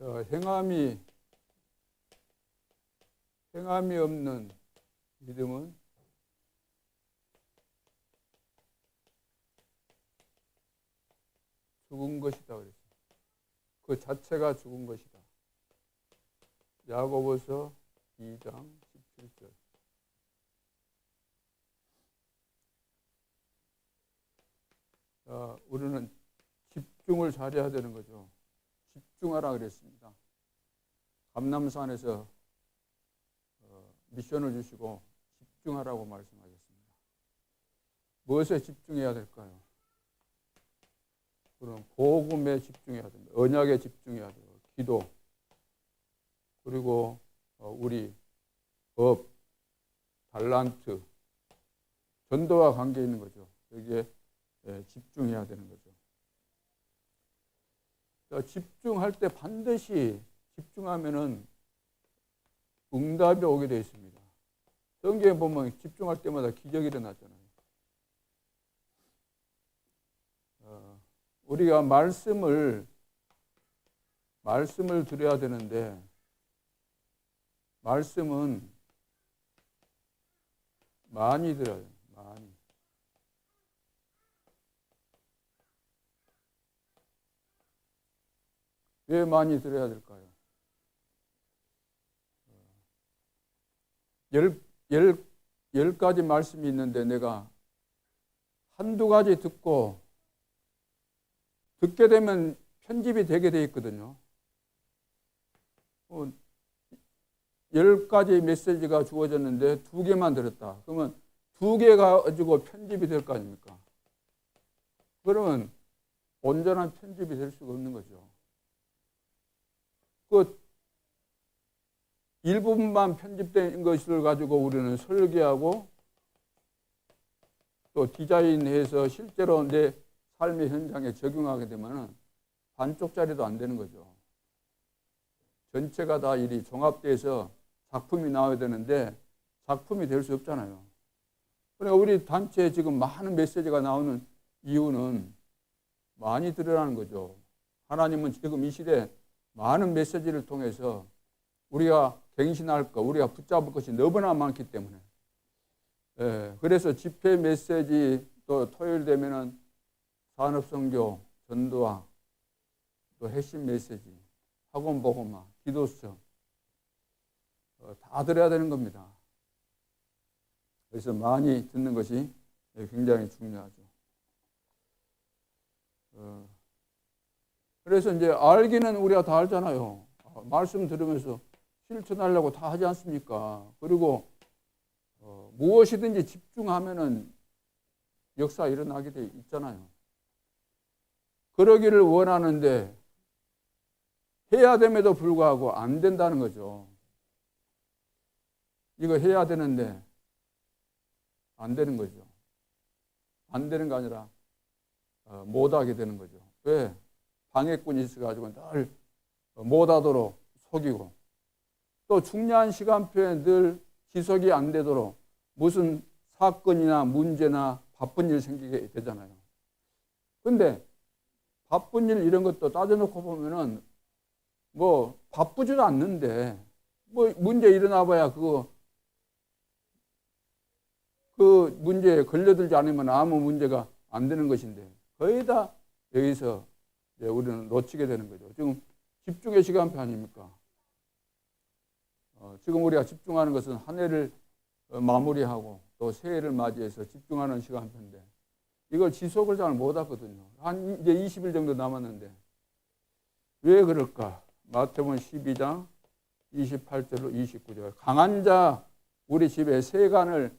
행함이 없는 믿음은 죽은 것이다 그랬어요. 그 자체가 죽은 것이다. 야고보서 2장 17절. 우리는 집중을 잘해야 되는 거죠. 집중하라 그랬습니다. 감남산에서 미션을 주시고 집중하라고 말씀하셨습니다. 무엇에 집중해야 될까요? 그럼 복음에 집중해야 됩니다. 언약에 집중해야 돼요. 기도, 그리고 우리 법, 달란트, 전도와 관계 있는 거죠. 여기에 집중해야 되는 거죠. 집중할 때 반드시 집중하면은 응답이 오게 되어 있습니다. 성경에 보면 집중할 때마다 기적이 일어났잖아요. 우리가 말씀을 드려야 되는데, 말씀은 많이 들어요. 많이. 왜 많이 들어야 될까요? 열 가지 말씀이 있는데 내가 한두 가지 듣게 되면 편집이 되게 돼 있거든요. 10가지 메시지가 주어졌는데 2개만 들었다. 그러면 2개가 가지고 편집이 될 거 아닙니까? 그러면 온전한 편집이 될 수가 없는 거죠. 그 일부분만 편집된 것을 가지고 우리는 설계하고 또 디자인해서 실제로 내 삶의 현장에 적용하게 되면 반쪽짜리도 안 되는 거죠. 전체가 다 일이 종합돼서 작품이 나와야 되는데 작품이 될 수 없잖아요. 그러니까 우리 단체에 지금 많은 메시지가 나오는 이유는 많이 들으라는 거죠. 하나님은 지금 이 시대에 많은 메시지를 통해서 우리가 갱신할 것, 우리가 붙잡을 것이 너무나 많기 때문에. 그래서 집회 메시지, 또 토요일 되면은 산업선교, 전도와 또 핵심 메시지, 학원 복음화, 기도서 다 들어야 되는 겁니다. 그래서 많이 듣는 것이 굉장히 중요하죠. 그래서 이제 알기는 우리가 다 알잖아요. 말씀 들으면서 실천하려고 다 하지 않습니까? 그리고 무엇이든지 집중하면은 역사 일어나게 돼 있잖아요. 그러기를 원하는데 해야 됨에도 불구하고 안 된다는 거죠. 이거 해야 되는데 안 되는 거죠. 안 되는 게 아니라 못하게 되는 거죠. 왜? 방해꾼이 있어가지고 늘 못하도록 속이고, 또 중요한 시간표에 늘 지속이 안 되도록 무슨 사건이나 문제나 바쁜 일 생기게 되잖아요. 근데 바쁜 일 이런 것도 따져놓고 보면은 뭐 바쁘지도 않는데 뭐 문제 일어나 봐야 그 문제에 걸려들지 않으면 아무 문제가 안 되는 것인데 거의 다 여기서 우리는 놓치게 되는 거죠. 지금 집중의 시간표 아닙니까? 지금 우리가 집중하는 것은 한 해를 마무리하고 또 새해를 맞이해서 집중하는 시간표인데 이걸 지속을 잘 못하거든요. 한 이제 20일 정도 남았는데 왜 그럴까? 마태복음 12장 28절로 29절. 강한 자, 우리 집에 세간을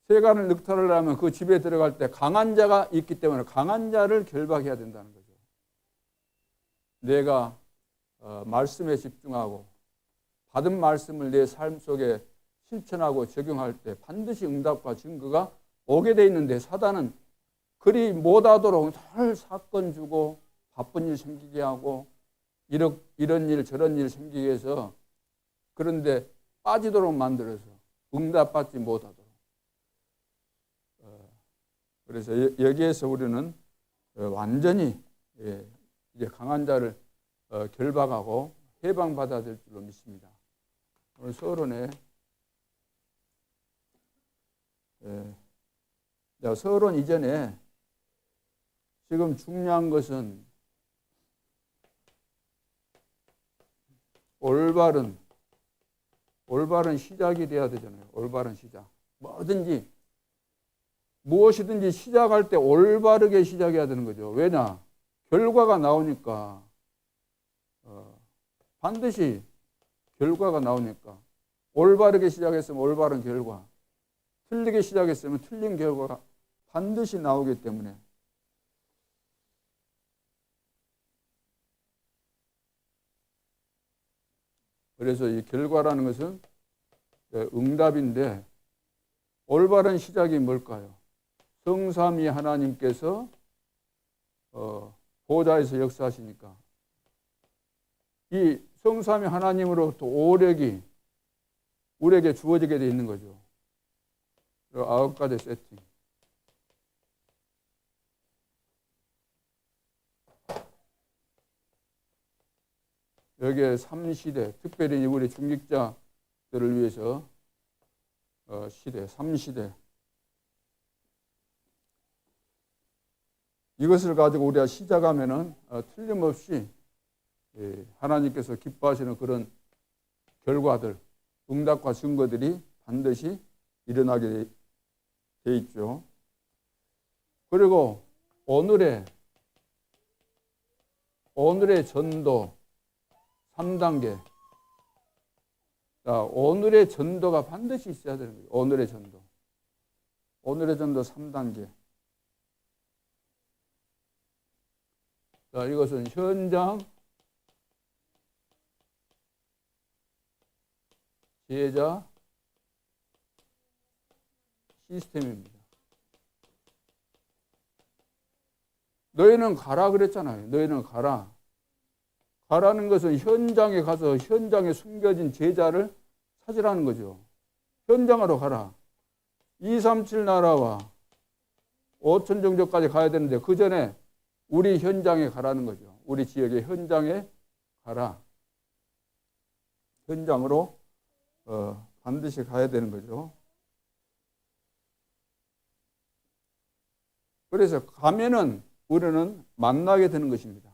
늑탈하려면 그 집에 들어갈 때 강한 자가 있기 때문에 강한 자를 결박해야 된다는 거죠. 내가 말씀에 집중하고 받은 말씀을 내 삶 속에 실천하고 적용할 때 반드시 응답과 증거가 오게 돼 있는데 사단은 그리 못하도록 늘 사건 주고 바쁜 일 생기게 하고 이런 일 저런 일 생기게 해서 그런데 빠지도록 만들어서 응답받지 못하도록. 그래서 여기에서 우리는 완전히 이제 강한 자를 결박하고 해방받아야 될 줄로 믿습니다. 오늘 서론에 서론 이전에 지금 중요한 것은 올바른 시작이 돼야 되잖아요. 올바른 시작. 뭐든지 무엇이든지 시작할 때 올바르게 시작해야 되는 거죠. 왜냐? 결과가 나오니까 반드시 결과가 나오니까 올바르게 시작했으면 올바른 결과, 틀리게 시작했으면 틀린 결과가 반드시 나오기 때문에 그래서 이 결과라는 것은 응답인데 올바른 시작이 뭘까요? 성삼위 하나님께서 보좌에서 역사하시니까 이 성삼위 하나님으로부터 오력이 우리에게 주어지게 되어 있는 거죠. 9가지 세팅. 여기에 3시대, 특별히 우리 중직자들을 위해서 시대, 3시대. 이것을 가지고 우리가 시작하면은 틀림없이 하나님께서 기뻐하시는 그런 결과들, 응답과 증거들이 반드시 일어나게 돼 있죠. 그리고 오늘의 전도 3단계. 자, 오늘의 전도가 반드시 있어야 되는 거예요. 오늘의 전도 3단계. 자, 이것은 현장 제자 시스템입니다. 너희는 가라 그랬잖아요. 너희는 가라. 가라는 것은 현장에 가서 현장에 숨겨진 제자를 찾으라는 거죠. 현장으로 가라. 237 나라와 5천 정도까지 가야 되는데 그 전에 우리 현장에 가라는 거죠. 우리 지역의 현장에 가라. 현장으로 반드시 가야 되는 거죠. 그래서 가면은 우리는 만나게 되는 것입니다.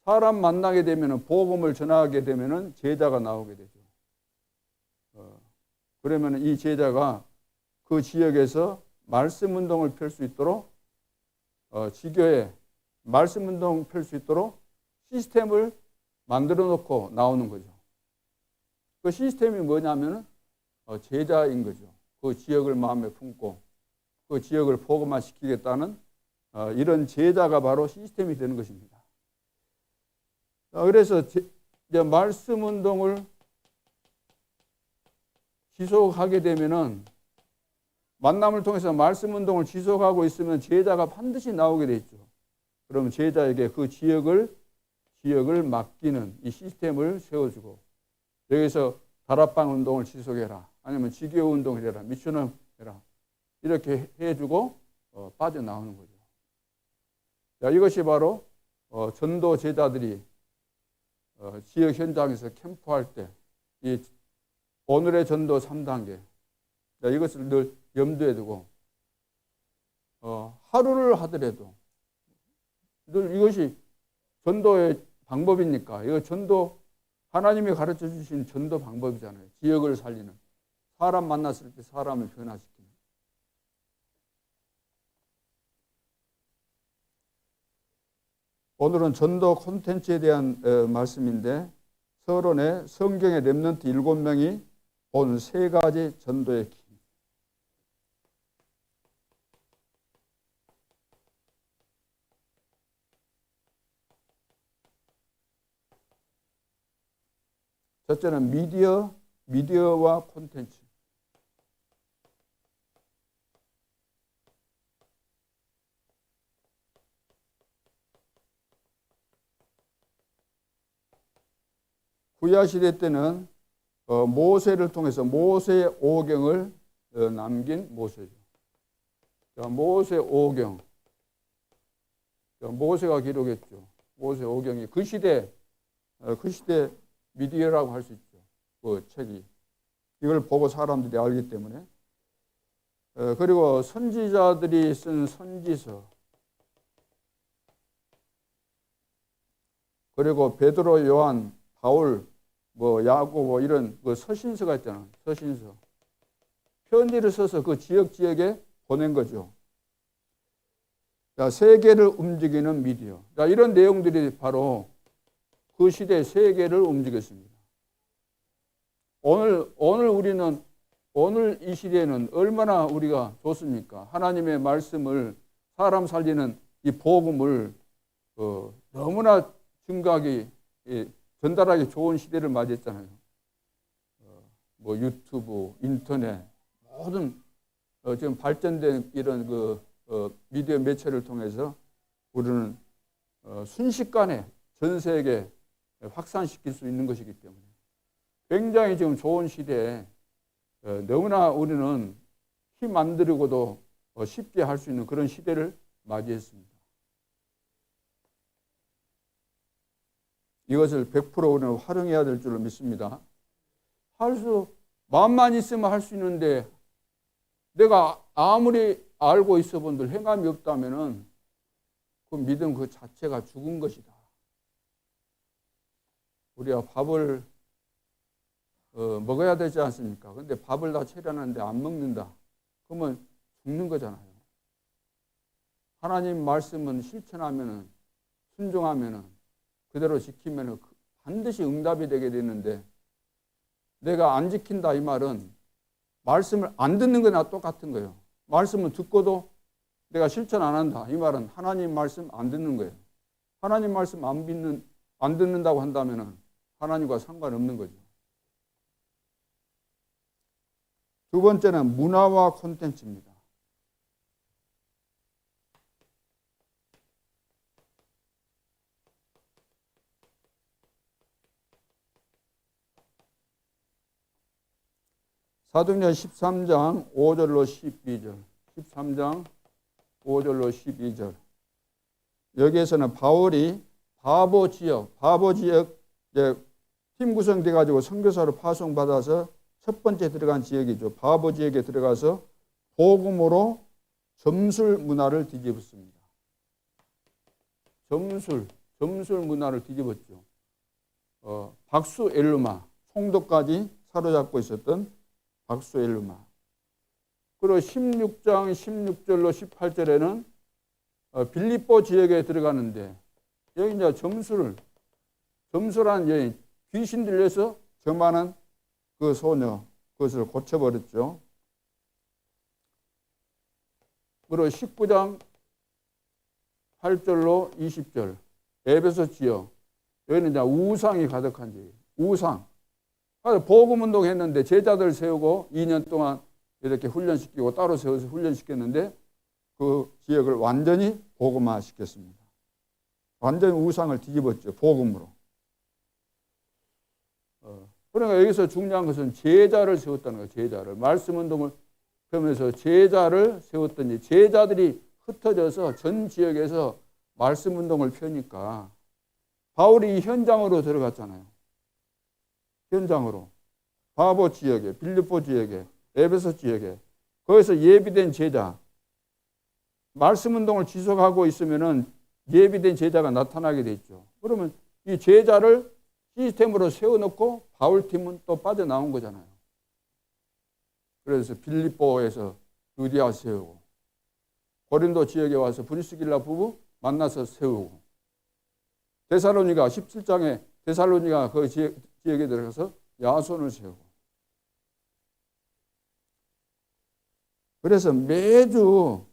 사람 만나게 되면은 복음을 전하게 되면은 제자가 나오게 되죠. 그러면 이 제자가 그 지역에서 말씀 운동을 펼 수 있도록 지교에 말씀 운동 펼 수 있도록 시스템을 만들어 놓고 나오는 거죠. 그 시스템이 뭐냐면은 제자인 거죠. 그 지역을 마음에 품고 그 지역을 복음화시키겠다는 이런 제자가 바로 시스템이 되는 것입니다. 그래서 이제 말씀 운동을 지속하게 되면은 만남을 통해서 말씀 운동을 지속하고 있으면 제자가 반드시 나오게 돼 있죠. 그러면 제자에게 그 지역을 맡기는 이 시스템을 세워주고 여기서 다락방 운동을 지속해라. 아니면 지교 운동을 해라. 미션을 해라. 이렇게 해주고 빠져나오는 거죠. 자, 이것이 바로 전도 제자들이 지역 현장에서 캠프할 때 이 오늘의 전도 3단계 이것을 늘 염두에 두고 하루를 하더라도 늘 이것이 전도의 방법이니까 이거 전도 하나님이 가르쳐 주신 전도 방법이잖아요. 지역을 살리는 사람 만났을 때 사람을 변화시키는. 오늘은 전도 콘텐츠에 대한 말씀인데 서론에 성경의 렘넌트 7명이 본 3가지 전도의 길. 첫째는 미디어와 콘텐츠. 구약시대 때는 모세를 통해서 모세의 오경을 남긴 모세죠. 모세 오경. 모세가 기록했죠. 모세 오경이 그 시대 미디어라고 할 수 있죠. 그 책이. 이걸 보고 사람들이 알기 때문에. 그리고 선지자들이 쓴 선지서, 그리고 베드로, 요한, 바울, 야고보 이런 그 서신서가 있잖아. 서신서. 편지를 써서 그 지역에 보낸 거죠. 자, 세계를 움직이는 미디어. 자, 이런 내용들이 바로 그 시대의 세계를 움직였습니다. 오늘 이 시대에는 얼마나 우리가 좋습니까? 하나님의 말씀을, 사람 살리는 이 복음을 너무나 증가하기, 전달하기 좋은 시대를 맞이했잖아요. 유튜브, 인터넷, 모든 지금 발전된 이런 미디어 매체를 통해서 우리는 순식간에 전 세계에 확산시킬 수 있는 것이기 때문에 굉장히 지금 좋은 시대에 너무나 우리는 힘 안 들이고도 쉽게 할 수 있는 그런 시대를 맞이했습니다. 이것을 100% 우리는 활용해야 될 줄로 믿습니다. 마음만 있으면 할 수 있는데 내가 아무리 알고 있어 본들 행함이 없다면은 그 믿음 그 자체가 죽은 것이다. 우리가 밥을 먹어야 되지 않습니까? 근데 밥을 다 차려놨는데 안 먹는다. 그러면 죽는 거잖아요. 하나님 말씀은 실천하면은, 순종하면은, 그대로 지키면은 반드시 응답이 되게 되는데, 내가 안 지킨다 이 말은 말씀을 안 듣는 거나 똑같은 거예요. 말씀을 듣고도 내가 실천 안 한다 이 말은 하나님 말씀 안 듣는 거예요. 하나님 말씀 안 듣는다고 한다면은 하나님과 상관없는 거죠. 두 번째는 문화와 콘텐츠입니다. 사도행전 13장 5절로 12절. 13장 5절로 12절. 여기에서는 바울이 바보 지역 팀 구성돼 가지고 선교사로 파송받아서 첫 번째 들어간 지역이죠. 바보 지역에 들어가서 복음으로 점술 문화를 뒤집었습니다. 점술 문화를 뒤집었죠. 박수엘루마 총독까지 사로잡고 있었던 박수엘루마. 그리고 16장 16절로 18절에는 빌립보 지역에 들어가는데 여기 이제 점술한 여인, 귀신 들려서 저만한 그 소녀, 그것을 고쳐버렸죠. 그리고 19장 8절로 20절, 에베소 지역, 여기는 이제 우상이 가득한 지역, 우상. 복음 운동 했는데 제자들 세우고 2년 동안 이렇게 훈련시키고 따로 세워서 훈련시켰는데 그 지역을 완전히 복음화 시켰습니다. 완전히 우상을 뒤집었죠. 복음으로. 그러니까 여기서 중요한 것은 제자를 세웠다는 거예요. 제자를. 말씀 운동을 하면서 제자를 세웠더니 제자들이 흩어져서 전 지역에서 말씀 운동을 펴니까 바울이 이 현장으로 들어갔잖아요. 현장으로. 바보 지역에, 빌립보 지역에, 에베소 지역에. 거기서 예비된 제자. 말씀 운동을 지속하고 있으면은 예비된 제자가 나타나게 돼 있죠. 그러면 이 제자를 시스템으로 세워놓고 바울팀은 또 빠져나온 거잖아요. 그래서 빌립보에서 루디아 세우고 고린도 지역에 와서 브리스길라 부부 만나서 세우고 데살로니가 17장에 데살로니가 그 지역에 들어가서 야손을 세우고 그래서 매주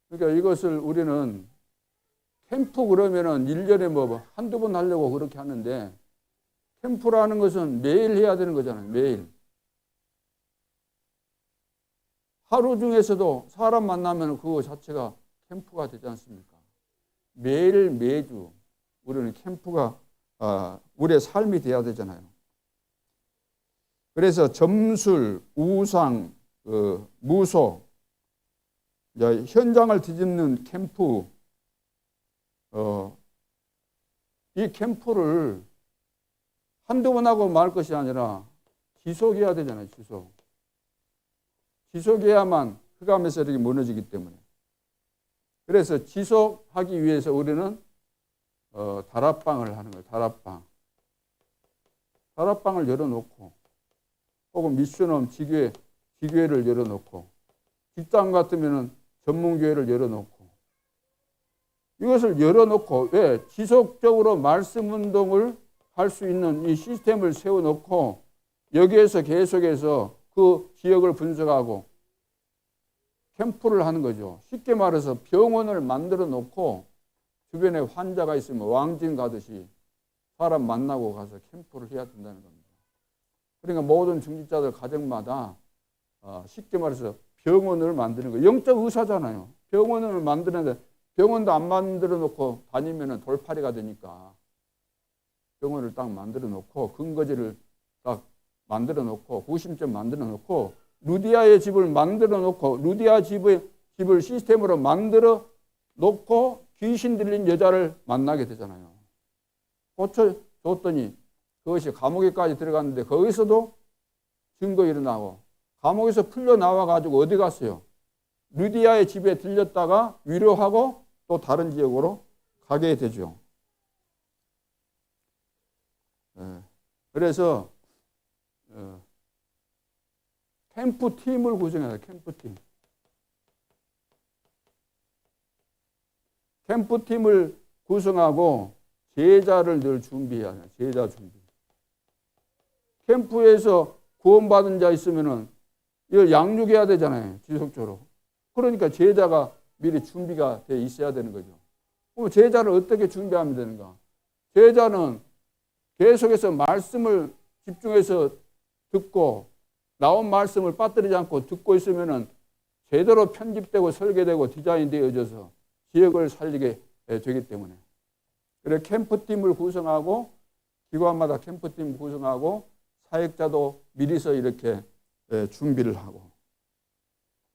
그러니까 이것을 우리는 캠프 그러면은 1년에 한두 번 하려고 그렇게 하는데 캠프라는 것은 매일 해야 되는 거잖아요. 매일. 하루 중에서도 사람 만나면 그거 자체가 캠프가 되지 않습니까? 매일 매주 우리는 캠프가 우리의 삶이 돼야 되잖아요. 그래서 점술, 우상, 무소, 이제 현장을 뒤집는 캠프, 이 캠프를 한두 번 하고 말 것이 아니라 지속해야 되잖아요. 지속해야만 흑암에서 이렇게 무너지기 때문에. 그래서 지속하기 위해서 우리는 다락방을 하는 거예요. 다락방을 열어놓고, 혹은 미션홈 지교회를 열어놓고, 직장 같으면은 전문교회를 열어놓고, 이것을 열어놓고, 왜? 지속적으로 말씀 운동을 할 수 있는 이 시스템을 세워놓고, 여기에서 계속해서 그 지역을 분석하고 캠프를 하는 거죠. 쉽게 말해서 병원을 만들어 놓고 주변에 환자가 있으면 왕진 가듯이 사람 만나고 가서 캠프를 해야 된다는 겁니다. 그러니까 모든 중직자들 가정마다 쉽게 말해서 병원을 만드는 거예요. 영적 의사잖아요. 병원을 만드는데 병원도 안 만들어 놓고 다니면 돌팔이가 되니까 병원을 딱 만들어 놓고 근거지를 딱 만들어 놓고 구심점 만들어 놓고 루디아의 집을 만들어 놓고 루디아 집을 시스템으로 만들어 놓고 귀신 들린 여자를 만나게 되잖아요. 고쳐줬더니 그것이 감옥에까지 들어갔는데 거기서도 증거 일어나고 감옥에서 풀려 나와가지고 어디 갔어요? 루디아의 집에 들렸다가 위로하고 또 다른 지역으로 가게 되죠. 그래서 캠프팀을 구성해요. 캠프팀을 구성하고 제자를 늘 준비해야 해요. 제자 준비. 캠프에서 구원받은 자 있으면은 이걸 양육해야 되잖아요. 지속적으로. 그러니까 제자가 미리 준비가 돼 있어야 되는 거죠. 그럼 제자를 어떻게 준비하면 되는가? 제자는 계속해서 말씀을 집중해서 듣고 나온 말씀을 빠뜨리지 않고 듣고 있으면은 제대로 편집되고 설계되고 디자인되어져서 지역을 살리게 되기 때문에. 그래서 캠프팀을 구성하고 기관마다 캠프팀 구성하고 사역자도 미리서 이렇게 준비를 하고.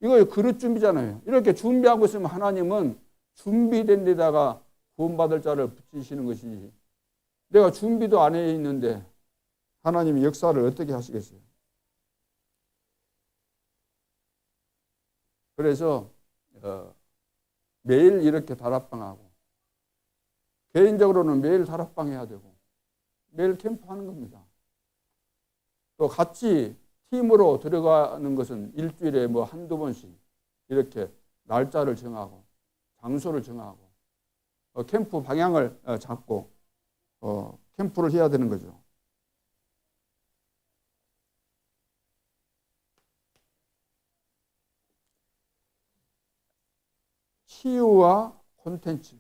이거 그릇 준비잖아요. 이렇게 준비하고 있으면 하나님은 준비된 데다가 구원받을 자를 붙이시는 것이지. 내가 준비도 안 해 있는데 하나님이 역사를 어떻게 하시겠어요? 그래서 매일 이렇게 다락방하고 개인적으로는 매일 다락방 해야 되고 매일 캠프하는 겁니다. 또 같이 팀으로 들어가는 것은 일주일에 뭐 한두 번씩 이렇게 날짜를 정하고 장소를 정하고 캠프 방향을 잡고 캠프를 해야 되는 거죠. 치유와 콘텐츠.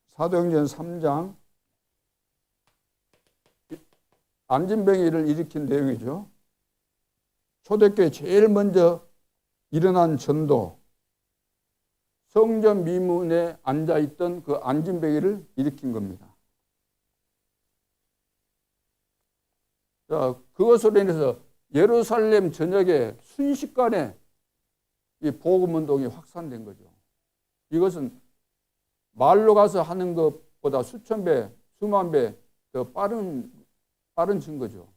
사도행전 3장 안진뱅이를 일으킨 내용이죠. 초대교회 제일 먼저 일어난 전도, 성전 미문에 앉아있던 그 안진뱅이를 일으킨 겁니다. 자, 그것으로 인해서 예루살렘 전역에 순식간에 이 복음운동이 확산된 거죠. 이것은 말로 가서 하는 것보다 수천 배, 수만 배 더 빠른 증거죠.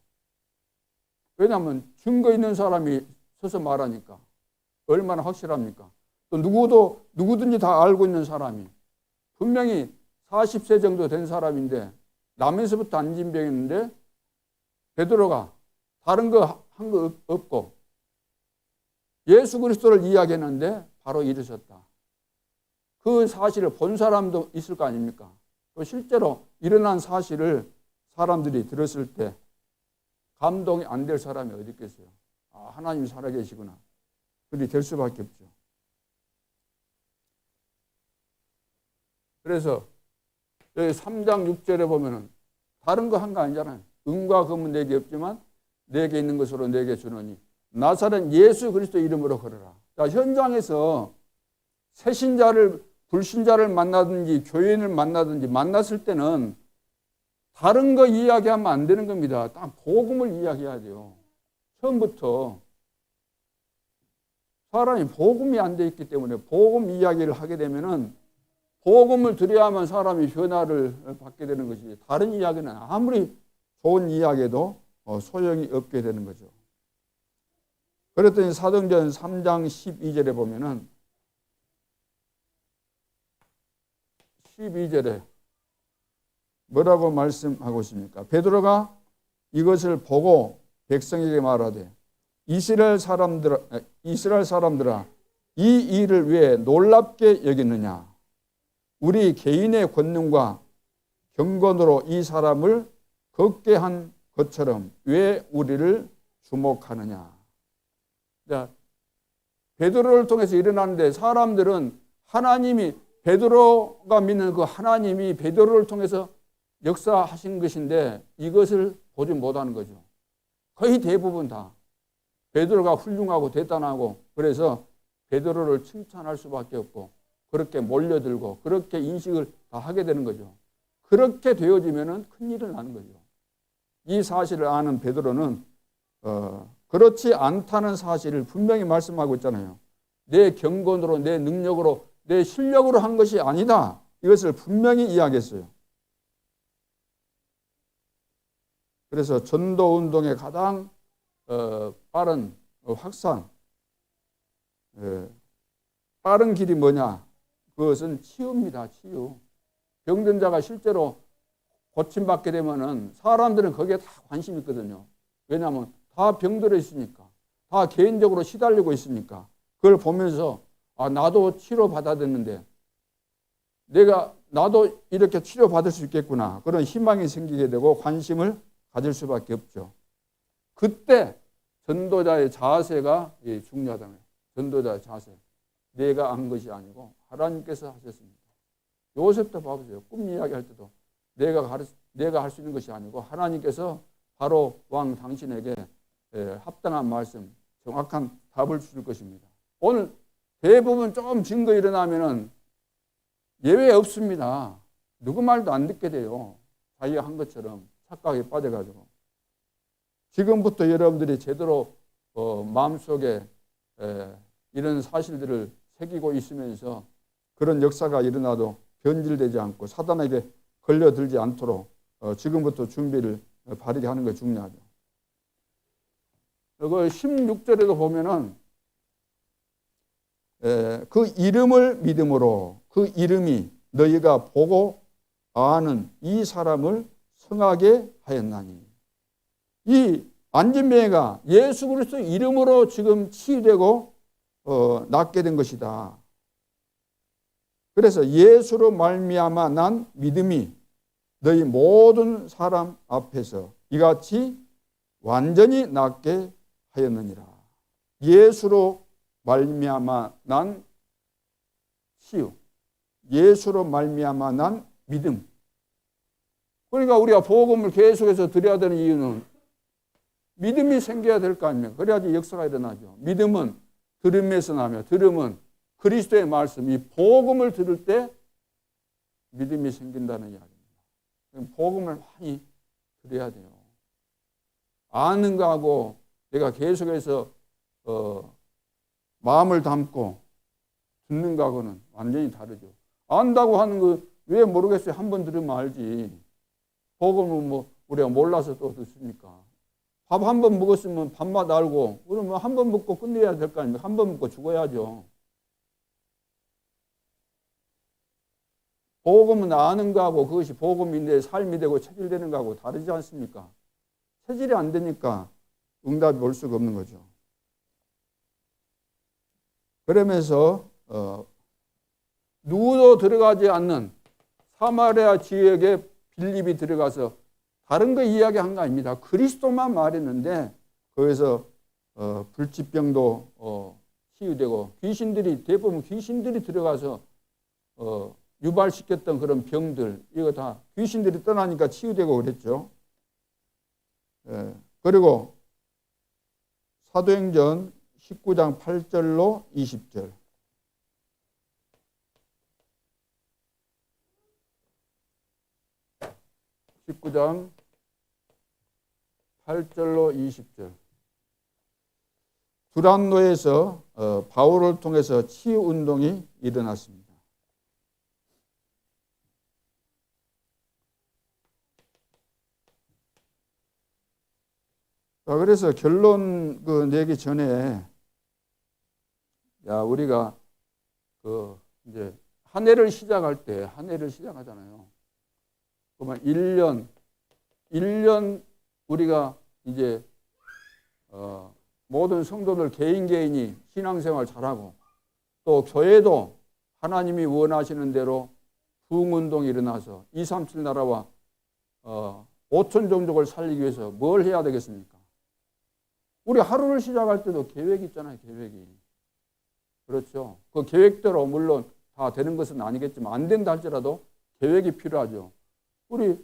왜냐하면 증거 있는 사람이 서서 말하니까 얼마나 확실합니까? 또 누구든지 다 알고 있는 사람이 분명히 40세 정도 된 사람인데 남에서부터 안진병이었는데 베드로가 다른 거 한 거 없고 예수 그리스도를 이야기했는데 바로 일으켰다. 그 사실을 본 사람도 있을 거 아닙니까? 또 실제로 일어난 사실을 사람들이 들었을 때 감동이 안 될 사람이 어디 있겠어요? 아, 하나님이 살아계시구나. 그리 될 수밖에 없죠. 그래서 여기 3장 6절에 보면은 다른 거 한 거 아니잖아요. 은과 금은 내게 없지만 내게 있는 것으로 내게 주노니 나사렛 예수 그리스도 이름으로 걸어라. 자, 현장에서 새신자를 불신자를 만나든지 교인을 만나든지 만났을 때는 다른 거 이야기하면 안 되는 겁니다. 딱 복음을 이야기해야 돼요. 처음부터. 사람이 복음이 안 돼 있기 때문에 복음 이야기를 하게 되면은 복음을 드려야만 사람이 변화를 받게 되는 것이지, 다른 이야기는 아무리 좋은 이야기도 소용이 없게 되는 거죠. 그랬더니 사도행전 3장 12절에 보면은 12절에 뭐라고 말씀하고 있습니까? 베드로가 이것을 보고 백성에게 말하되 이스라엘 사람들아 이 일을 왜 놀랍게 여기느냐? 우리 개인의 권능과 경건으로 이 사람을 걷게 한 것처럼 왜 우리를 주목하느냐? 자, 베드로를 통해서 일어나는데 사람들은 하나님이, 베드로가 믿는 그 하나님이 베드로를 통해서 역사하신 것인데 이것을 보지 못하는 거죠. 거의 대부분 다 베드로가 훌륭하고 대단하고 그래서 베드로를 칭찬할 수밖에 없고 그렇게 몰려들고 그렇게 인식을 다 하게 되는 거죠. 그렇게 되어지면 큰일이 나는 거죠. 이 사실을 아는 베드로는 그렇지 않다는 사실을 분명히 말씀하고 있잖아요. 내 경건으로, 내 능력으로, 내 실력으로 한 것이 아니다. 이것을 분명히 이야기했어요. 그래서 전도운동의 가장 빠른 확산, 빠른 길이 뭐냐? 그것은 치유입니다. 치유. 병든 자가 실제로 고침받게 되면은 사람들은 거기에 다 관심이 있거든요. 왜냐하면 다 병들어 있으니까, 다 개인적으로 시달리고 있으니까 그걸 보면서 나도 치료받아야 되는데 나도 이렇게 치료받을 수 있겠구나. 그런 희망이 생기게 되고 관심을 가질 수밖에 없죠. 그때 전도자의 자세가 중요하다는 거예요. 전도자의 자세. 내가 한 것이 아니고 하나님께서 하셨습니다. 요셉도 봐보세요. 꿈 이야기할 때도 내가 할 수 있는 것이 아니고 하나님께서 바로 왕 당신에게 합당한 말씀, 정확한 답을 줄 것입니다. 오늘 대부분 좀 증거 일어나면은 예외 없습니다. 누구 말도 안 듣게 돼요. 자기가 한 것처럼 착각에 빠져가지고. 지금부터 여러분들이 제대로 마음속에 이런 사실들을 새기고 있으면서 그런 역사가 일어나도 변질되지 않고 사단에게 걸려들지 않도록 지금부터 준비를 바르게 하는 것이 중요하죠. 그 16절에도 보면은 그 이름을 믿음으로 그 이름이 너희가 보고 아는 이 사람을 성하게 하였나니. 이 안진뱅이가 예수 그리스도 이름으로 지금 치유되고 낫게 된 것이다. 그래서 예수로 말미암아 난 믿음이 너희 모든 사람 앞에서 이같이 완전히 낫게 하였느니라. 예수로 말미암아 난 치유, 예수로 말미암아 난 믿음. 그러니까 우리가 복음을 계속해서 드려야 되는 이유는 믿음이 생겨야 될 거 아닙니까? 그래야지 역사가 일어나죠. 믿음은 들음에서 나며 들음은 그리스도의 말씀, 이 복음을 들을 때 믿음이 생긴다는 이야기입니다. 복음을 많이 드려야 돼요. 아는 거하고 내가 계속해서 마음을 담고 듣는 거하고는 완전히 다르죠. 안다고 하는 거 왜 모르겠어요? 한 번 들으면 알지. 복음은 뭐 우리가 몰라서 또 듣습니까? 밥 한 번 먹었으면 밥맛 알고 그러면 한 번 먹고 끝내야 될 거 아닙니까? 한 번 먹고 죽어야죠. 복음은 아는 거하고 그것이 복음인데 삶이 되고 체질되는 거하고 다르지 않습니까? 체질이 안 되니까 응답이 올 수가 없는 거죠. 그러면서 누구도 들어가지 않는 사마리아 지역에 빌립이 들어가서 다른 거 이야기한 거 아닙니다. 그리스도만 말했는데 거기서 불치병도 치유되고 대부분 귀신들이 들어가서 유발시켰던 그런 병들, 이거 다 귀신들이 떠나니까 치유되고 그랬죠. 그리고 사도행전 19장 8절로 20절. 19장 8절로 20절. 두란노에서 바울을 통해서 치유 운동이 일어났습니다. 자, 그래서 결론 내기 전에 우리가 이제 한 해를 시작할 때 한 해를 시작하잖아요. 그러면 1년 우리가 이제 모든 성도들 개인이 신앙생활 잘하고 또 교회도 하나님이 원하시는 대로 부흥운동이 일어나서 237 나라와 5천 종족을 살리기 위해서 뭘 해야 되겠습니까? 우리 하루를 시작할 때도 계획이 있잖아요. 계획이. 그렇죠. 그 계획대로 물론 다 되는 것은 아니겠지만 안 된다 할지라도 계획이 필요하죠. 우리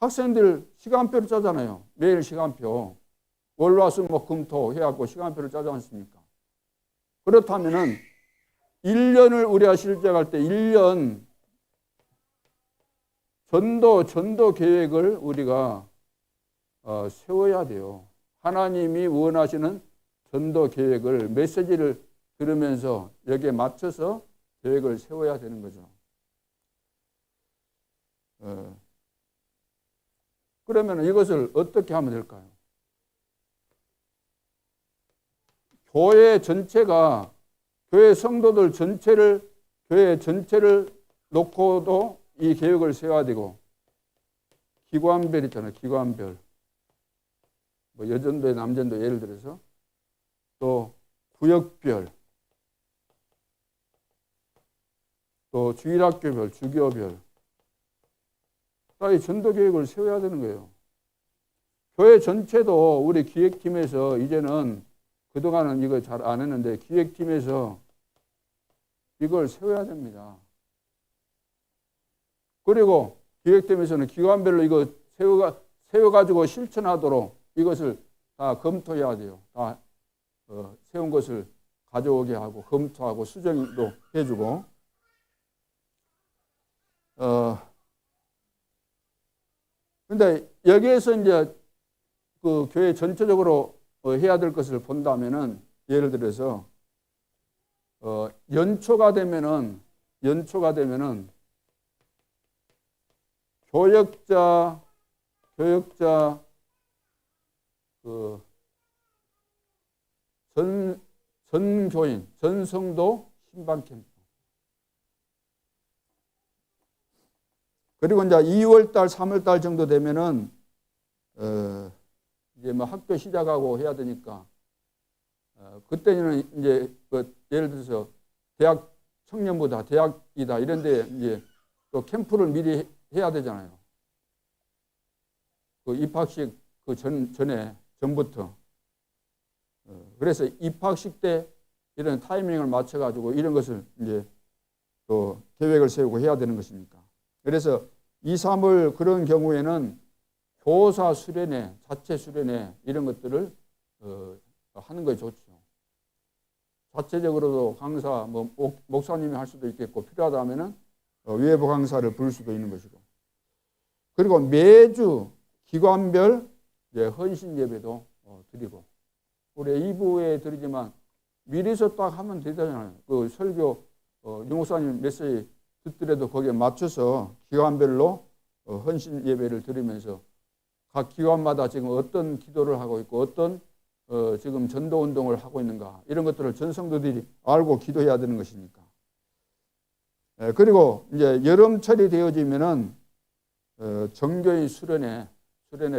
학생들 시간표를 짜잖아요. 매일 시간표. 월화수목금토 해갖고 시간표를 짜지 않습니까? 그렇다면은 1년을 우리가 실제할 때 1년 전도 계획을 우리가 세워야 돼요. 하나님이 원하시는 전도 계획을 메시지를 들으면서 여기에 맞춰서 계획을 세워야 되는 거죠. 그러면 이것을 어떻게 하면 될까요? 교회 전체가 교회 성도들 전체를 교회 전체를 놓고도 이 계획을 세워야 되고 기관별 있잖아요. 기관별. 여전도에 남전도 예를 들어서 또 구역별 또 주일학교별, 주교별 이 전도 계획을 세워야 되는 거예요. 교회 전체도 우리 기획팀에서 이제는 그동안은 이거 잘 안 했는데 기획팀에서 이걸 세워야 됩니다. 그리고 기획팀에서는 기관별로 이거 세워가지고 실천하도록 이것을 다 검토해야 돼요. 다 세운 것을 가져오게 하고 검토하고 수정도 해주고 근데 여기에서 이제 그 교회 전체적으로 해야 될 것을 본다면은 예를 들어서 연초가 되면은 교역자 전교인 전성도 신방 캠프 그리고 이제 2월달 3월달 정도 되면은 이제 학교 시작하고 해야 되니까 그때는 이제 예를 들어서 대학 청년부다 대학이다 이런데 이제 또 캠프를 미리 해야 되잖아요. 그 입학식 전부터. 그래서 입학식 때 이런 타이밍을 맞춰가지고 이런 것을 이제 또 계획을 세우고 해야 되는 것이니까. 그래서 2, 3월 그런 경우에는 교사 수련회, 자체 수련회 이런 것들을 하는 것이 좋죠. 자체적으로도 강사, 목사님이 할 수도 있겠고 필요하다 하면은 외부 강사를 부를 수도 있는 것이고. 그리고 매주 기관별 헌신 예배도 드리고. 우리 2부에 드리지만 미리서 딱 하면 되잖아요. 그 설교 유목사님 메시지 듣더라도 거기에 맞춰서 기관별로 헌신 예배를 드리면서 각 기관마다 지금 어떤 기도를 하고 있고 어떤 지금 전도 운동을 하고 있는가 이런 것들을 전 성도들이 알고 기도해야 되는 것이니까. 그리고 이제 여름철이 되어지면은 정교인 수련회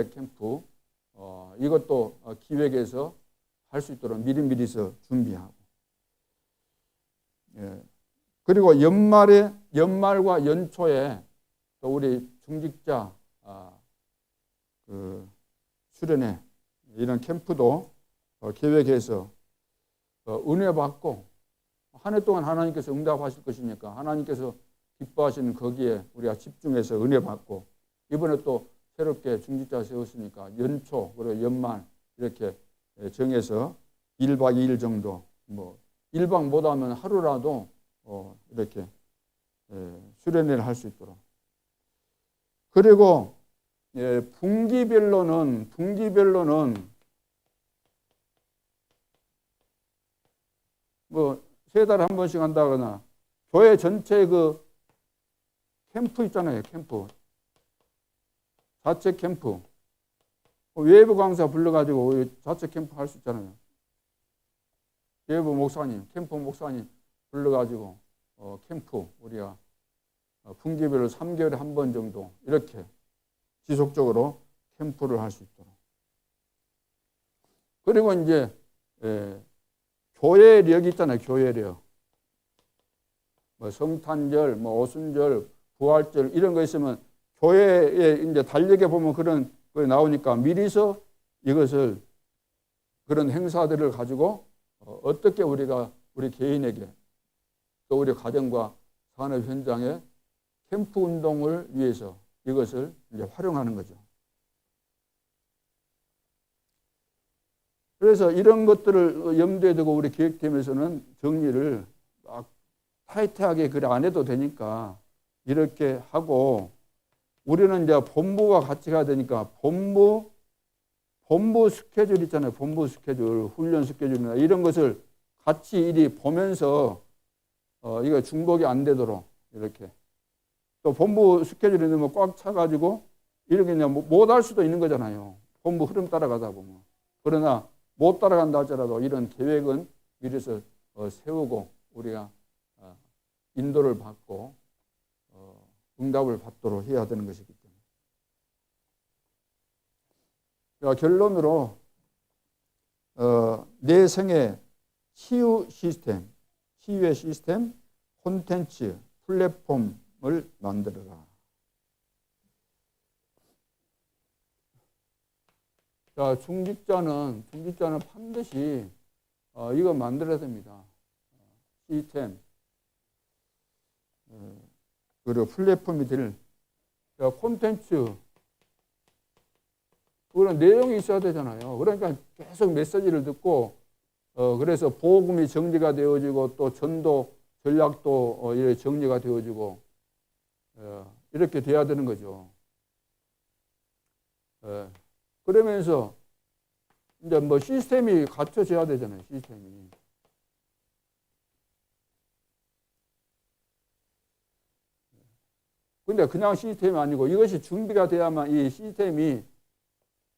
캠프 이것도 기획해서 할 수 있도록 미리미리서 준비하고. 그리고 연말과 연초에 또 우리 중직자 수련회 이런 캠프도 계획해서 은혜 받고 한 해 동안 하나님께서 응답하실 것이니까 하나님께서 기뻐하시는 거기에 우리가 집중해서 은혜 받고 이번에 또 새롭게 중직자 세웠으니까 연초 그리고 연말 이렇게 정해서 1박 2일 정도 1박 못하면 하루라도 이렇게 수련회를 할 수 있도록. 그리고 예, 분기별로는 뭐 세 달에 한 번씩 한다거나 교회 전체 그 캠프 있잖아요. 캠프. 자체 캠프. 외부 강사 불러가지고 자체 캠프 할 수 있잖아요. 외부 목사님, 캠프 목사님 불러가지고 캠프 우리가 분기별로 3개월에 한 번 정도 이렇게 지속적으로 캠프를 할 수 있도록. 그리고 이제 교회력 있잖아요. 교회력. 뭐 성탄절, 뭐 오순절, 부활절 이런 거 있으면 교회에 이제 달력에 보면 그런 거 나오니까 미리서 이것을 그런 행사들을 가지고 어떻게 우리가 우리 개인에게 또 우리 가정과 산업 현장에 캠프 운동을 위해서 이것을 이제 활용하는 거죠. 그래서 이런 것들을 염두에 두고 우리 기획팀에서는 정리를 막 타이트하게 그래 안 해도 되니까 이렇게 하고 우리는 이제 본부와 같이 가야 되니까 본부 스케줄 있잖아요. 본부 스케줄, 훈련 스케줄이나 이런 것을 같이 이리 보면서 이거 중복이 안 되도록 이렇게 또 본부 스케줄이 너무 꽉 차가지고 이렇게 그냥 못 할 수도 있는 거잖아요. 본부 흐름 따라가다 보면. 그러나 못 따라간다 할지라도 이런 계획은 미리서 세우고 우리가 인도를 받고 응답을 받도록 해야 되는 것이기 때문에. 결론으로 내 생의 치유의 시스템, 콘텐츠, 플랫폼을 만들어라. 자, 중직자는 반드시 이거 만들어야 됩니다. 시스템, 그리고 플랫폼이 될 콘텐츠. 그런 내용이 있어야 되잖아요. 그러니까 계속 메시지를 듣고 그래서 복음이 정리가 되어지고 또 전도 전략도 정리가 되어지고 이렇게 돼야 되는 거죠. 그러면서 이제 뭐 시스템이 갖춰져야 되잖아요. 시스템이. 근데 그냥 시스템이 아니고 이것이 준비가 돼야만 이 시스템이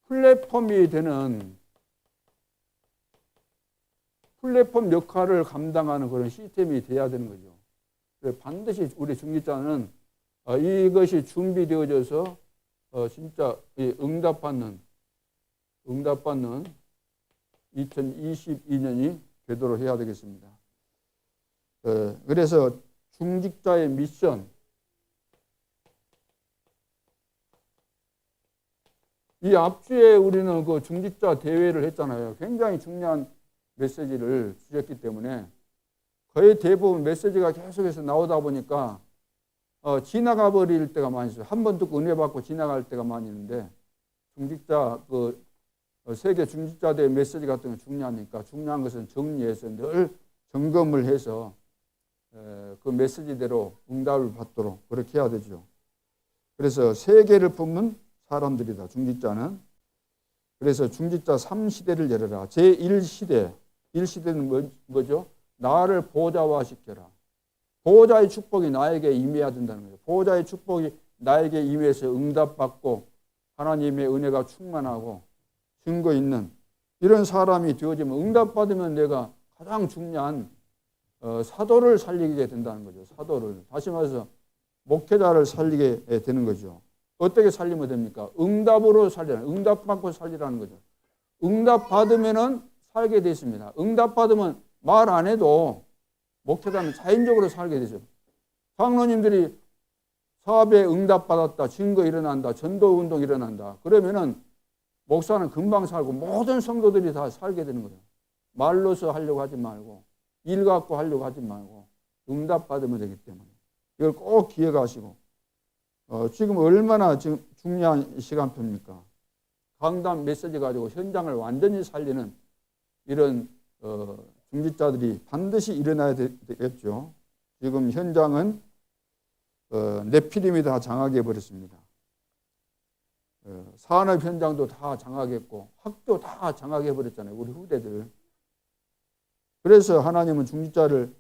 플랫폼이 되는 플랫폼 역할을 감당하는 그런 시스템이 돼야 되는 거죠. 그래서 반드시 우리 중직자는 이것이 준비되어져서 진짜 응답받는 2022년이 되도록 해야 되겠습니다. 그래서 중직자의 미션, 이 앞주에 우리는 그 중직자 대회를 했잖아요. 굉장히 중요한 메시지를 주셨기 때문에 거의 대부분 메시지가 계속해서 나오다 보니까 지나가 버릴 때가 많이 있어요. 한 번 듣고 은혜 받고 지나갈 때가 많이 있는데 중직자 세계 중직자 대회 메시지 같은 건 중요하니까 중요한 것은 정리해서 늘 점검을 해서 그 메시지대로 응답을 받도록 그렇게 해야 되죠. 그래서 세계를 품는 사람들이다. 중직자는. 그래서 중직자 3시대를 열어라. 제1시대. 1시대는 뭐죠? 나를 보호자화시켜라. 보호자의 축복이 나에게 임해야 된다는 거예요. 보호자의 축복이 나에게 임해서 응답받고 하나님의 은혜가 충만하고 증거 있는 이런 사람이 되어지면 응답받으면 내가 가장 중요한 사도를 살리게 된다는 거죠. 사도를. 다시 말해서 목회자를 살리게 되는 거죠. 어떻게 살리면 됩니까? 응답으로 살리라. 응답받고 살리라는 거죠. 응답받으면은 살게 돼 있습니다. 응답받으면 말 안 해도 목회자는 자연적으로 살게 되죠. 장로님들이 사업에 응답받았다, 증거 일어난다, 전도운동 일어난다. 그러면은 목사는 금방 살고 모든 성도들이 다 살게 되는 거예요. 말로서 하려고 하지 말고 일 갖고 하려고 하지 말고 응답받으면 되기 때문에 이걸 꼭 기억하시고 지금 얼마나 지금 중요한 시간표입니까? 강단 메시지 가지고 현장을 완전히 살리는 이런 중직자들이 반드시 일어나야 되겠죠. 지금 현장은 네피림이 다 장악해 버렸습니다. 산업 현장도 다 장악했고 학교 다 장악해버렸잖아요. 우리 후대들. 그래서 하나님은 중직자를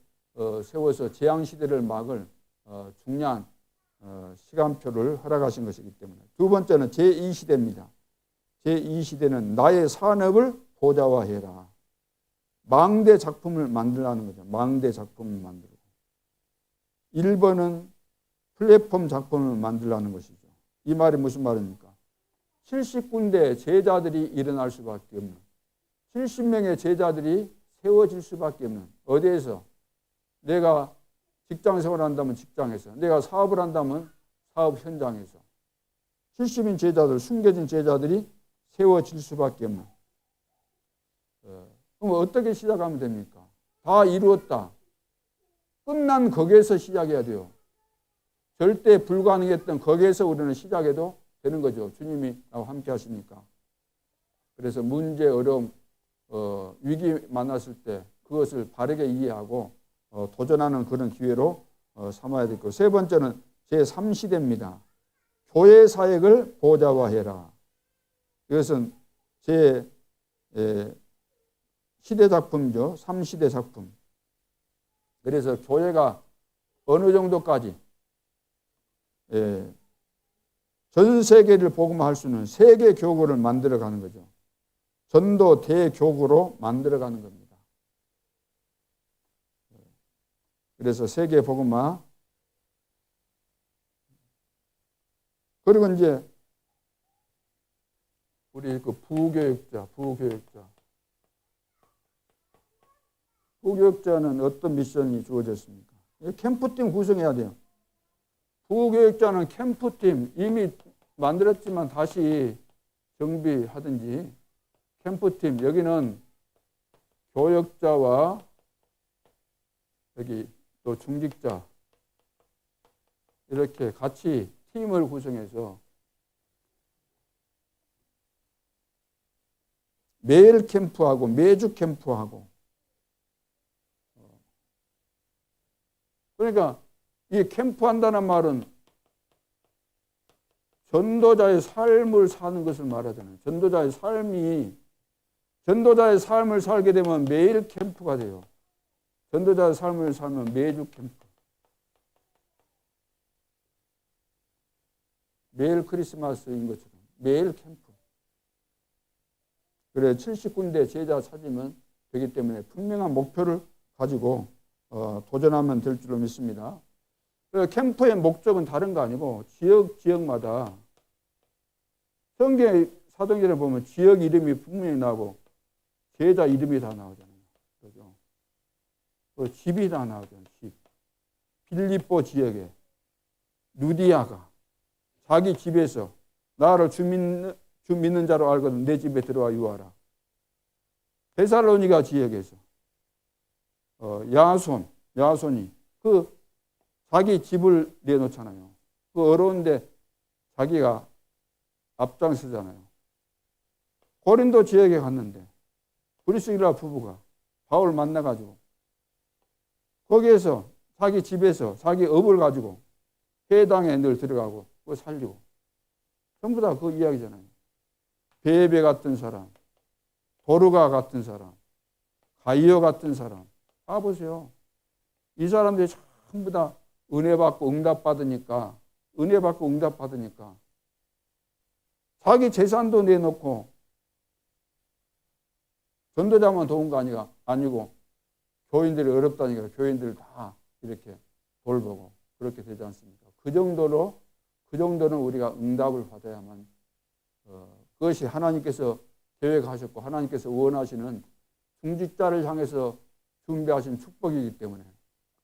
세워서 재앙시대를 막을 중요한 시간표를 허락하신 것이기 때문에. 두 번째는 제2시대입니다. 제2시대는 나의 산업을 보좌화해라. 망대 작품을 만들라는 거죠. 망대 작품을 만들고. 1번은 플랫폼 작품을 만들라는 것이죠. 이 말이 무슨 말입니까? 70군데 제자들이 일어날 수밖에 없는, 70명의 제자들이 세워질 수밖에 없는, 어디에서? 내가 직장 생활을 한다면 직장에서, 내가 사업을 한다면 사업 현장에서 70인 제자들, 숨겨진 제자들이 세워질 수밖에 없는. 그럼 어떻게 시작하면 됩니까? 다 이루었다. 끝난 거기에서 시작해야 돼요. 절대 불가능했던 거기에서 우리는 시작해도 되는 거죠. 주님이 나와 함께 하시니까. 그래서 문제, 어려움, 위기 만났을 때 그것을 바르게 이해하고 도전하는 그런 기회로 삼아야 될 거고. 세 번째는 제3시대입니다. 교회 사역을 보좌화해라. 이것은 제 시대 작품이죠. 3시대 작품. 그래서 교회가 어느 정도까지 전 세계를 복음화할 수 있는 세계 교구를 만들어가는 거죠. 전도 대교구로 만들어가는 겁니다. 그래서 세계 복음화. 그리고 이제 우리 그 부교육자는 어떤 미션이 주어졌습니까? 캠프팀 구성해야 돼요. 부교육자는 캠프팀 이미 만들었지만 다시 정비하든지, 캠프팀, 여기는 교역자와 여기 또 중직자 이렇게 같이 팀을 구성해서 매일 캠프하고 매주 캠프하고, 그러니까 이 캠프한다는 말은 전도자의 삶을 사는 것을 말하잖아요. 전도자의 삶을 살게 되면 매일 캠프가 돼요. 전도자의 삶을 살면 매주 캠프. 매일 크리스마스인 것처럼 매일 캠프. 그래 70군데 제자 찾으면 되기 때문에 분명한 목표를 가지고 도전하면 될 줄로 믿습니다. 캠프의 목적은 다른 거 아니고 지역마다 성경의 사도행전에 보면 지역 이름이 분명히 나오고 제자 이름이 다 나오잖아요. 그죠? 집이 다 나오잖아요. 집. 빌립보 지역에 루디아가 자기 집에서 나를 주 믿는 자로 알거든 내 집에 들어와 유하라. 데살로니가 지역에서 야손이 그 자기 집을 내놓잖아요. 그 어려운데 자기가 앞장서잖아요. 고린도 지역에 갔는데 브리스길라 부부가 바울 만나가지고 거기에서 자기 집에서 자기 업을 가지고 회당에 늘 들어가고 그거 살리고 전부 다 그 이야기잖아요. 베베 같은 사람, 도르가 같은 사람, 가이오 같은 사람 다 보세요. 이 사람들이 전부 다 은혜 받고 응답 받으니까 자기 재산도 내놓고 전도자만 도운 거 아니고 교인들이 어렵다니까 교인들 다 이렇게 돌보고 그렇게 되지 않습니까? 그 정도는 우리가 응답을 받아야만 그것이 하나님께서 계획하셨고 하나님께서 원하시는 중직자를 향해서 준비하신 축복이기 때문에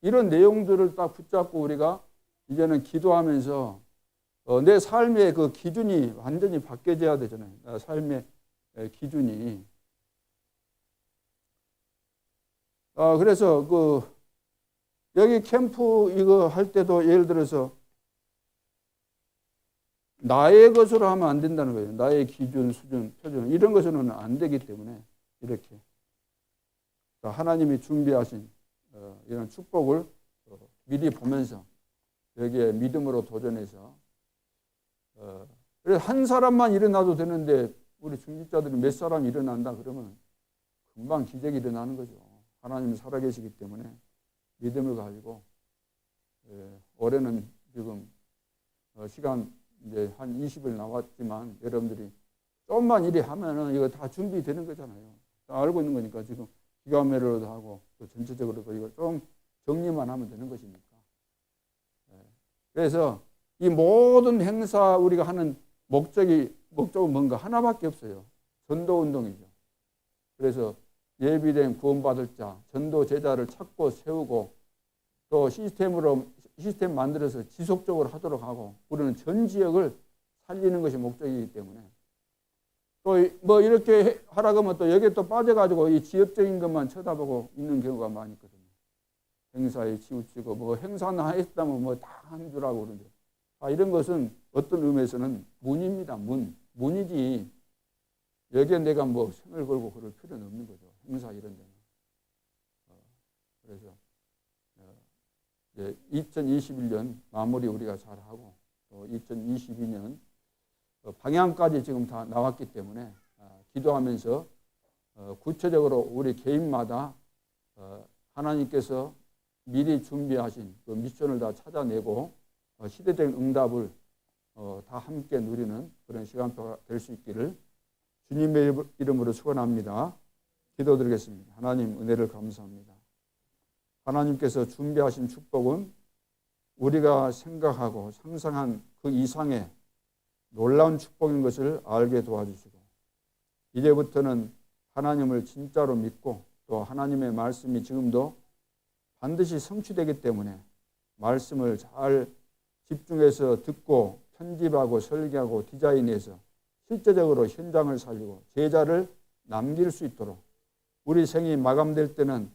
이런 내용들을 딱 붙잡고 우리가 이제는 기도하면서 내 삶의 그 기준이 완전히 바뀌어져야 되잖아요. 삶의 기준이. 그래서 여기 캠프 이거 할 때도 예를 들어서 나의 것으로 하면 안 된다는 거예요. 나의 기준, 수준, 표준 이런 것으로는 안 되기 때문에 이렇게 하나님이 준비하신 이런 축복을 미리 보면서 여기에 믿음으로 도전해서 그래서 한 사람만 일어나도 되는데 우리 중직자들이 몇 사람 일어난다 그러면 금방 기적이 일어나는 거죠. 하나님이 살아계시기 때문에 믿음을 가지고 올해는 지금 시간 이제 한 20일 남았지만 여러분들이 좀만 일이 하면은 이거 다 준비되는 거잖아요. 다 알고 있는 거니까 지금 기가메로도 하고 또 전체적으로도 이거 좀 정리만 하면 되는 것이니까. 그래서 이 모든 행사 우리가 하는 목적은 뭔가 하나밖에 없어요. 전도 운동이죠. 그래서 예비된 구원받을 자, 전도 제자를 찾고 세우고 또 시스템 만들어서 지속적으로 하도록 하고 우리는 전 지역을 살리는 것이 목적이기 때문에 또 뭐 이렇게 하라고 하면 또 여기에 또 빠져가지고 이 지역적인 것만 쳐다보고 있는 경우가 많이 있거든요. 행사에 치우치고 뭐 행사나 했다면 뭐 다 한 줄 알고 그러는데 이런 것은 어떤 의미에서는 문입니다. 문이지 여기에 내가 뭐 생을 걸고 그럴 필요는 없는 거죠. 행사 이런 데는. 그래서 2021년 마무리 우리가 잘하고 또 2022년 방향까지 지금 다 나왔기 때문에 기도하면서 구체적으로 우리 개인마다 하나님께서 미리 준비하신 그 미션을 다 찾아내고 시대적인 응답을 다 함께 누리는 그런 시간표가 될 수 있기를 주님의 이름으로 축원합니다. 기도드리겠습니다. 하나님 은혜를 감사합니다. 하나님께서 준비하신 축복은 우리가 생각하고 상상한 그 이상의 놀라운 축복인 것을 알게 도와주시고 이제부터는 하나님을 진짜로 믿고 또 하나님의 말씀이 지금도 반드시 성취되기 때문에 말씀을 잘 집중해서 듣고 편집하고 설계하고 디자인해서 실제적으로 현장을 살리고 제자를 남길 수 있도록 우리 생이 마감될 때는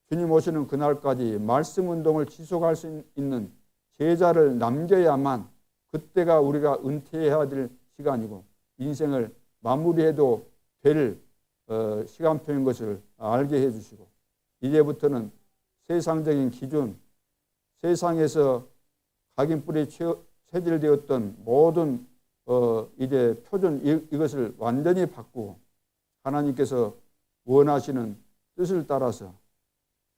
주님 오시는 그날까지 말씀 운동을 지속할 수 있는 제자를 남겨야만 그때가 우리가 은퇴해야 될 시간이고 인생을 마무리해도 될 시간표인 것을 알게 해주시고 이제부터는 세상적인 기준, 세상에서 각인뿔이 체질되었던 모든 이제 표준 이것을 완전히 바꾸고 하나님께서 원하시는 뜻을 따라서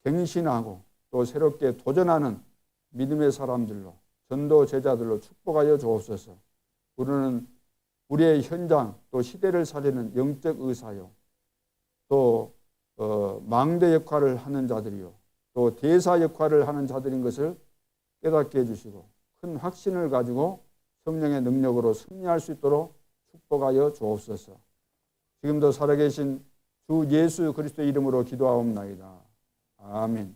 갱신하고 또 새롭게 도전하는 믿음의 사람들로 전도 제자들로 축복하여 주옵소서. 우리는 우리의 현장 또 시대를 살리는 영적 의사요 또 망대 역할을 하는 자들이요 또 대사 역할을 하는 자들인 것을 깨닫게 해주시고 큰 확신을 가지고 성령의 능력으로 승리할 수 있도록 축복하여 주옵소서. 지금도 살아계신 주 예수 그리스도의 이름으로 기도하옵나이다. 아멘.